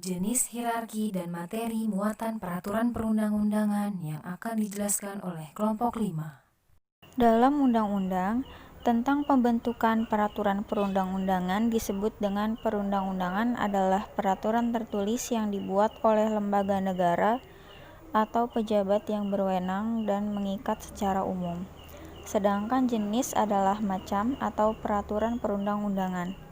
jenis, hierarki, dan materi muatan peraturan perundang-undangan yang akan dijelaskan oleh kelompok 5. Dalam undang-undang, tentang pembentukan peraturan perundang-undangan disebut dengan perundang-undangan adalah peraturan tertulis yang dibuat oleh lembaga negara atau pejabat yang berwenang dan mengikat secara umum. Sedangkan jenis adalah macam atau peraturan perundang-undangan.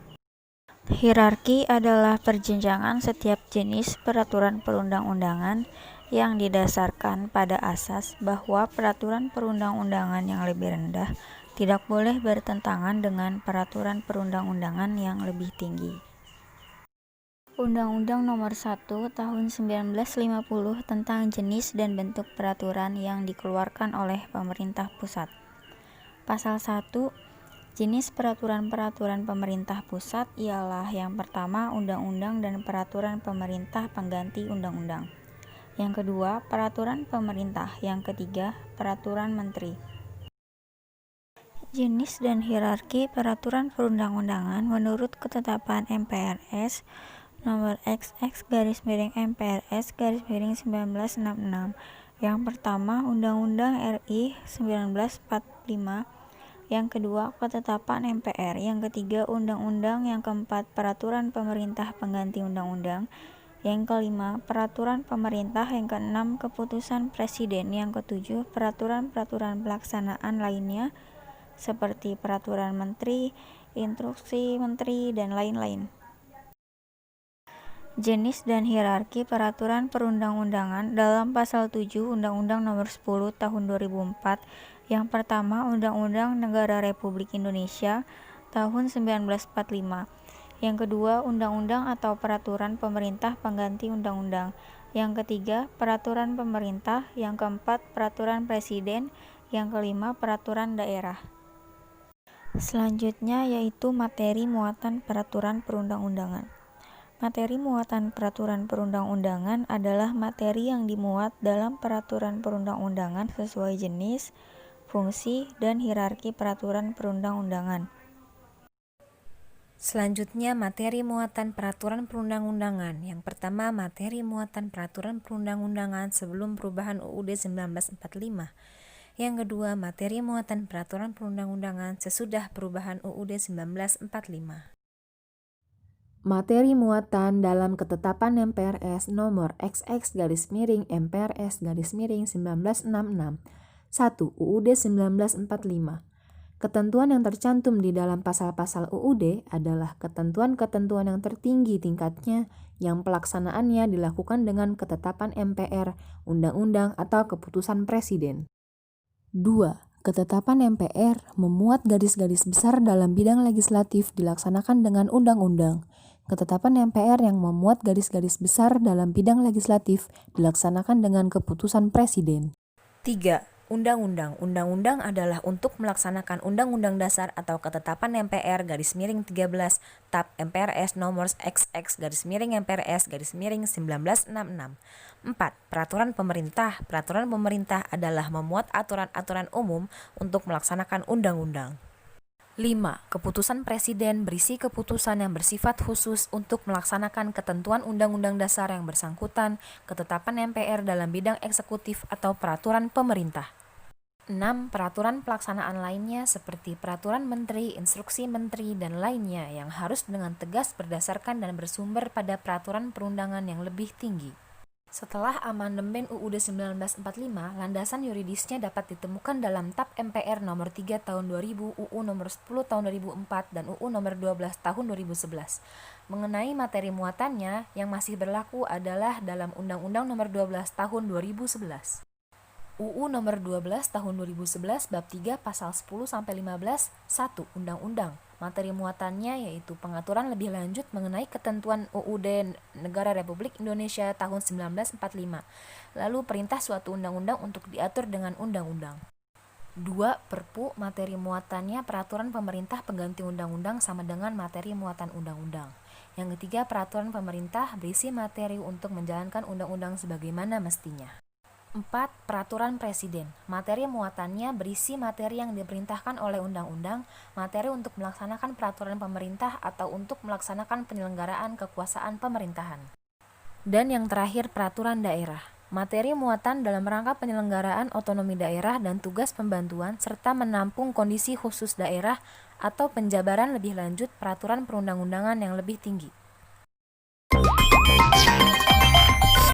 Hierarki adalah perjenjangan setiap jenis peraturan perundang-undangan yang didasarkan pada asas bahwa peraturan perundang-undangan yang lebih rendah tidak boleh bertentangan dengan peraturan perundang-undangan yang lebih tinggi. Undang-Undang Nomor 1 Tahun 1950 tentang jenis dan bentuk peraturan yang dikeluarkan oleh pemerintah pusat. Pasal 1. Jenis peraturan-peraturan pemerintah pusat ialah yang pertama undang-undang dan peraturan pemerintah pengganti undang-undang. Yang kedua, peraturan pemerintah. Yang ketiga, peraturan menteri. Jenis dan hierarki peraturan perundang-undangan menurut ketetapan MPRS nomor XX/MPRS/1966. Yang pertama, Undang-Undang RI 1945. Yang kedua, ketetapan MPR. Yang ketiga, undang-undang. Yang keempat, peraturan pemerintah pengganti undang-undang. Yang kelima, peraturan pemerintah. Yang keenam, keputusan presiden. Yang ketujuh, peraturan-peraturan pelaksanaan lainnya seperti peraturan menteri, instruksi menteri, dan lain-lain. Jenis dan hierarki peraturan perundang-undangan dalam pasal 7 Undang-Undang Nomor 10 Tahun 2004. Yang pertama, Undang-Undang Negara Republik Indonesia tahun 1945. Yang kedua, Undang-Undang atau peraturan pemerintah pengganti undang-undang. Yang ketiga, peraturan pemerintah. Yang keempat, peraturan presiden. Yang kelima, peraturan daerah. Selanjutnya yaitu materi muatan peraturan perundang-undangan. Materi muatan peraturan perundang-undangan adalah materi yang dimuat dalam peraturan perundang-undangan sesuai jenis, fungsi, dan hierarki peraturan perundang-undangan. Selanjutnya, materi muatan peraturan perundang-undangan. Yang pertama, materi muatan peraturan perundang-undangan sebelum perubahan UUD 1945. Yang kedua, materi muatan peraturan perundang-undangan sesudah perubahan UUD 1945. Materi muatan dalam ketetapan MPRS nomor XX/MPRS/1966. 1. UUD 1945. Ketentuan yang tercantum di dalam pasal-pasal UUD adalah ketentuan-ketentuan yang tertinggi tingkatnya yang pelaksanaannya dilakukan dengan ketetapan MPR, undang-undang, atau keputusan presiden. 2. Ketetapan MPR memuat garis-garis besar dalam bidang legislatif dilaksanakan dengan undang-undang. Ketetapan MPR yang memuat garis-garis besar dalam bidang legislatif dilaksanakan dengan keputusan presiden. 3. Undang-undang. Undang-undang adalah untuk melaksanakan Undang-Undang Dasar atau ketetapan MPR _13 TAP MPRS nomor XX/MPRS/1966. 4. Peraturan pemerintah. Peraturan pemerintah adalah memuat aturan-aturan umum untuk melaksanakan undang-undang. 5. Keputusan Presiden berisi keputusan yang bersifat khusus untuk melaksanakan ketentuan Undang-Undang Dasar yang bersangkutan, ketetapan MPR dalam bidang eksekutif atau peraturan pemerintah. 6. Peraturan pelaksanaan lainnya seperti peraturan menteri, instruksi menteri, dan lainnya yang harus dengan tegas berdasarkan dan bersumber pada peraturan perundangan yang lebih tinggi. Setelah amandemen UUD 1945, landasan yuridisnya dapat ditemukan dalam TAP MPR nomor 3 tahun 2000, UU nomor 10 tahun 2004, dan UU nomor 12 tahun 2011. Mengenai materi muatannya, yang masih berlaku adalah dalam Undang-Undang nomor 12 tahun 2011. UU nomor 12 tahun 2011 bab 3 pasal 10-15. 1. Undang-undang. Materi muatannya yaitu pengaturan lebih lanjut mengenai ketentuan UUD Negara Republik Indonesia tahun 1945. Lalu perintah suatu undang-undang untuk diatur dengan undang-undang. 2. Perpu. Materi muatannya peraturan pemerintah pengganti undang-undang sama dengan materi muatan undang-undang. Yang ketiga, peraturan pemerintah berisi materi untuk menjalankan undang-undang sebagaimana mestinya. 4. Peraturan Presiden. Materi muatannya berisi materi yang diperintahkan oleh undang-undang, materi untuk melaksanakan peraturan pemerintah atau untuk melaksanakan penyelenggaraan kekuasaan pemerintahan. Dan yang terakhir, peraturan daerah. Materi muatan dalam rangka penyelenggaraan otonomi daerah dan tugas pembantuan serta menampung kondisi khusus daerah atau penjabaran lebih lanjut peraturan perundang-undangan yang lebih tinggi.